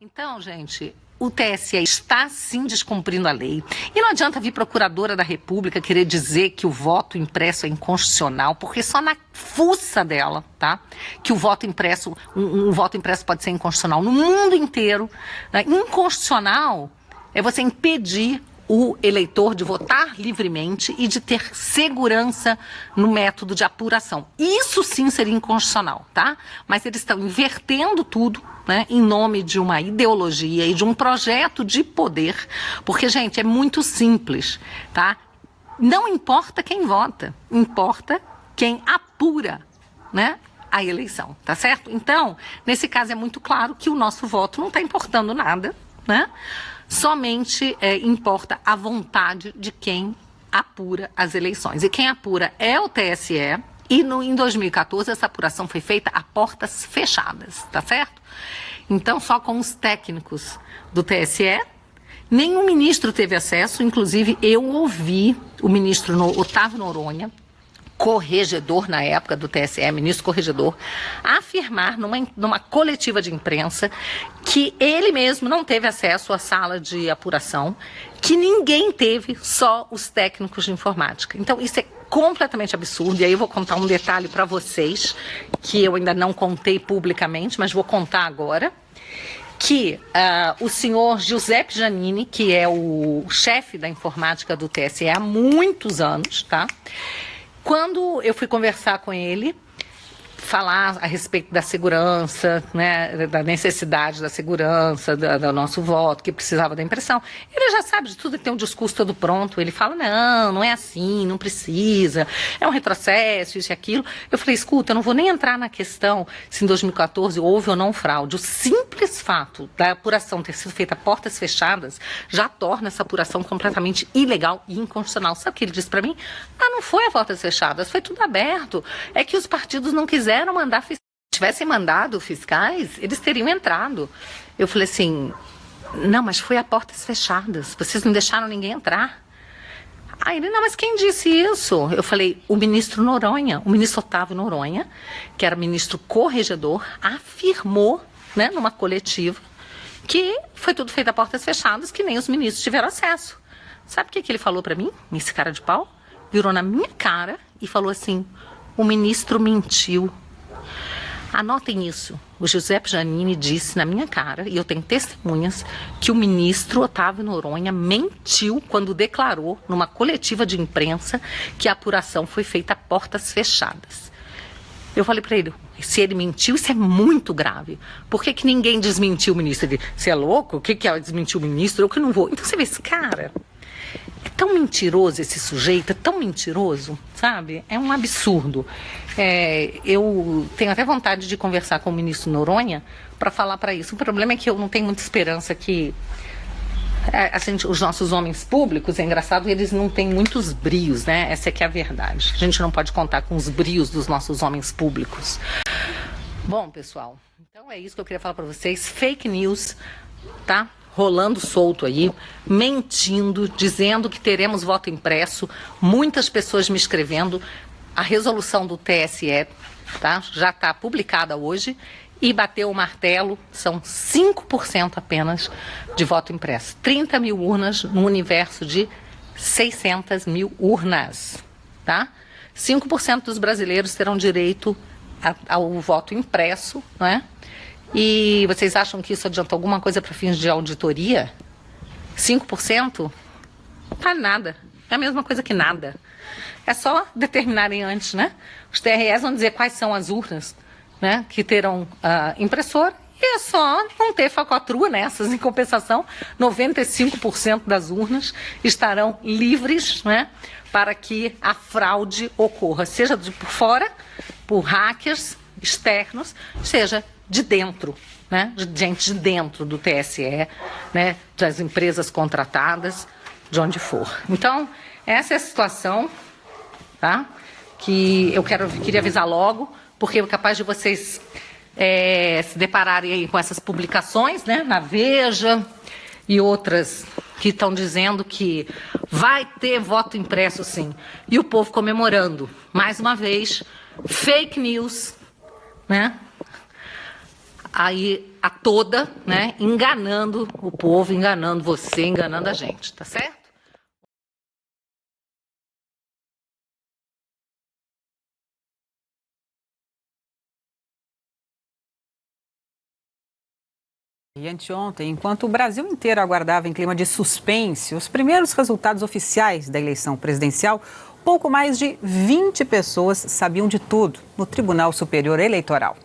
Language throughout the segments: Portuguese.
Então, gente, o TSE está sim descumprindo a lei. E não adianta vir procuradora da República querer dizer que o voto impresso é inconstitucional, porque só na fuça dela, tá? Que o voto impresso, um voto impresso pode ser inconstitucional no mundo inteiro. Né? Inconstitucional é você impedir o eleitor de votar livremente e de ter segurança no método de apuração. Isso sim seria inconstitucional, tá? Mas eles estão invertendo tudo, né, em nome de uma ideologia e de um projeto de poder, porque, gente, é muito simples, tá? Não importa quem vota, importa quem apura, né, a eleição, tá certo? Então, nesse caso é muito claro que o nosso voto não está importando nada, né? Somente importa a vontade de quem apura as eleições. E quem apura é o TSE, e em 2014 essa apuração foi feita a portas fechadas, tá certo? Então, só com os técnicos do TSE, nenhum ministro teve acesso, inclusive eu ouvi o ministro Otávio Noronha, corregedor na época do TSE, ministro corregedor, afirmar numa coletiva de imprensa que ele mesmo não teve acesso à sala de apuração, que ninguém teve, só os técnicos de informática. Então, isso é completamente absurdo, e aí eu vou contar um detalhe para vocês, que eu ainda não contei publicamente, mas vou contar agora, que o senhor Giuseppe Giannini, que é o chefe da informática do TSE há muitos anos, tá? Quando eu fui conversar com ele, falar a respeito da segurança, né, da necessidade da segurança, do nosso voto, que precisava da impressão, ele já sabe de tudo, ele tem um discurso todo pronto, ele fala, não é assim, não precisa, é um retrocesso, isso e aquilo. Eu falei, escuta, eu não vou nem entrar na questão se em 2014 houve ou não fraude. O simples fato da apuração ter sido feita a portas fechadas já torna essa apuração completamente ilegal e inconstitucional. Sabe o que ele disse para mim? Não foi a portas fechadas, foi tudo aberto. É que os partidos não quiseram mandar fiscais. Se tivessem mandado fiscais, eles teriam entrado. Eu falei assim, não, mas foi a portas fechadas, vocês não deixaram ninguém entrar. Aí ele, não, mas quem disse isso? Eu falei, o ministro Noronha, o ministro Otávio Noronha, que era ministro corregedor, afirmou, né, numa coletiva, que foi tudo feito a portas fechadas, que nem os ministros tiveram acesso. Sabe o que ele falou para mim, esse cara de pau? Virou na minha cara e falou assim, o ministro mentiu. Anotem isso. O Giuseppe Giannini disse na minha cara, e eu tenho testemunhas, que o ministro Otávio Noronha mentiu quando declarou numa coletiva de imprensa que a apuração foi feita a portas fechadas. Eu falei para ele, se ele mentiu, isso é muito grave. Por que ninguém desmentiu o ministro? Ele, você é louco? O que é desmentir o ministro? Eu que não vou. Então você vê esse cara... É tão mentiroso esse sujeito, é tão mentiroso, sabe? É um absurdo. Eu tenho até vontade de conversar com o ministro Noronha para falar para isso. O problema é que eu não tenho muita esperança que... assim, os nossos homens públicos, é engraçado, eles não têm muitos brios, né? Essa é que é a verdade. A gente não pode contar com os brios dos nossos homens públicos. Bom, pessoal, então é isso que eu queria falar para vocês. Fake news, tá? Rolando solto aí, mentindo, dizendo que teremos voto impresso, muitas pessoas me escrevendo, a resolução do TSE, tá? Já está publicada hoje e bateu o martelo, são 5% apenas de voto impresso, 30 mil urnas no universo de 600 mil urnas, tá? 5% dos brasileiros terão direito ao voto impresso, não é? E vocês acham que isso adianta alguma coisa para fins de auditoria? 5%? Não vale nada. É a mesma coisa que nada. É só determinarem antes, né? Os TREs vão dizer quais são as urnas, né, que terão impressora. E é só não ter falcatrua nessas. Em compensação, 95% das urnas estarão livres, né, para que a fraude ocorra. Seja por fora, por hackers externos, seja de dentro, né? De gente de dentro do TSE, né? Das empresas contratadas, de onde for. Então, essa é a situação, tá? Que eu queria avisar logo, porque é capaz de vocês se depararem aí com essas publicações, né? Na Veja e outras que estão dizendo que vai ter voto impresso sim. E o povo comemorando. Mais uma vez, fake news, né? aí a toda, né, enganando o povo, enganando você, enganando a gente, tá certo? E anteontem, enquanto o Brasil inteiro aguardava em clima de suspense os primeiros resultados oficiais da eleição presidencial, pouco mais de 20 pessoas sabiam de tudo no Tribunal Superior Eleitoral.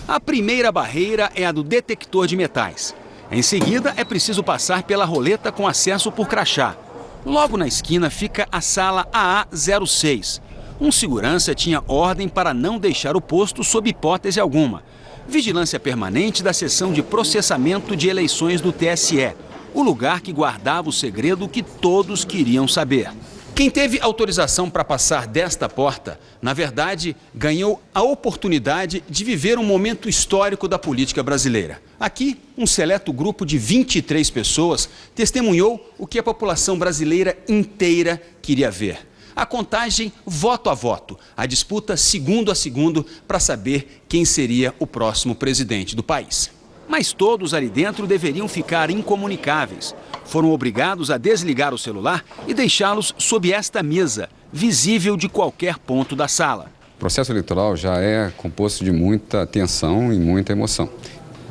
A primeira barreira é a do detector de metais. Em seguida, é preciso passar pela roleta com acesso por crachá. Logo na esquina fica a sala AA06. Um segurança tinha ordem para não deixar o posto sob hipótese alguma. Vigilância permanente da seção de processamento de eleições do TSE, o lugar que guardava o segredo que todos queriam saber. Quem teve autorização para passar desta porta, na verdade, ganhou a oportunidade de viver um momento histórico da política brasileira. Aqui, um seleto grupo de 23 pessoas testemunhou o que a população brasileira inteira queria ver. A contagem voto a voto, a disputa segundo a segundo para saber quem seria o próximo presidente do país. Mas todos ali dentro deveriam ficar incomunicáveis. Foram obrigados a desligar o celular e deixá-los sob esta mesa, visível de qualquer ponto da sala. O processo eleitoral já é composto de muita tensão e muita emoção,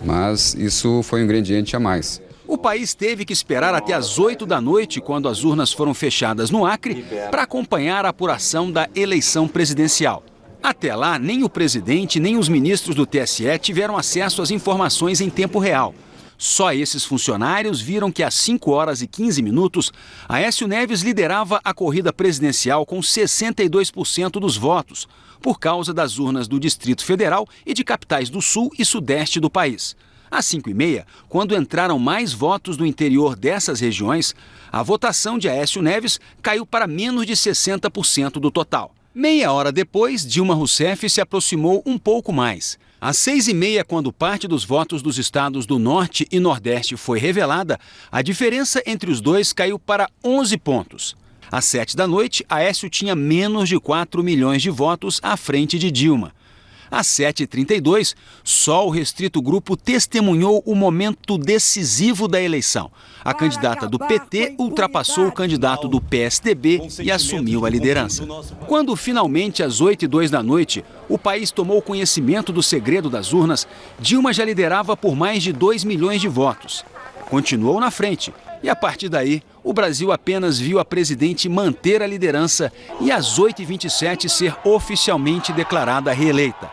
mas isso foi um ingrediente a mais. O país teve que esperar até às 8 da noite, quando as urnas foram fechadas no Acre, para acompanhar a apuração da eleição presidencial. Até lá, nem o presidente nem os ministros do TSE tiveram acesso às informações em tempo real. Só esses funcionários viram que às 5 horas e 15 minutos, Aécio Neves liderava a corrida presidencial com 62% dos votos, por causa das urnas do Distrito Federal e de capitais do Sul e Sudeste do país. Às 5h30, quando entraram mais votos do interior dessas regiões, a votação de Aécio Neves caiu para menos de 60% do total. Meia hora depois, Dilma Rousseff se aproximou um pouco mais. Às 6h30, quando parte dos votos dos estados do Norte e Nordeste foi revelada, a diferença entre os dois caiu para 11 pontos. Às 7 da noite, Aécio tinha menos de 4 milhões de votos à frente de Dilma. Às 7h32, só o restrito grupo testemunhou o momento decisivo da eleição. A candidata do PT ultrapassou o candidato do PSDB e assumiu a liderança. Quando finalmente, às 8h02 da noite, o país tomou conhecimento do segredo das urnas, Dilma já liderava por mais de 2 milhões de votos. Continuou na frente e, a partir daí, o Brasil apenas viu a presidente manter a liderança e, às 8h27, ser oficialmente declarada reeleita.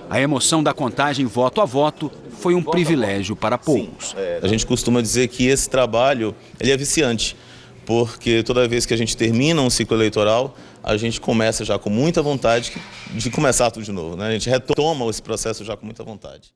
A emoção da contagem voto a voto foi um privilégio para poucos. A gente costuma dizer que esse trabalho ele é viciante, porque toda vez que a gente termina um ciclo eleitoral, a gente começa já com muita vontade de começar tudo de novo, né? A gente retoma esse processo já com muita vontade.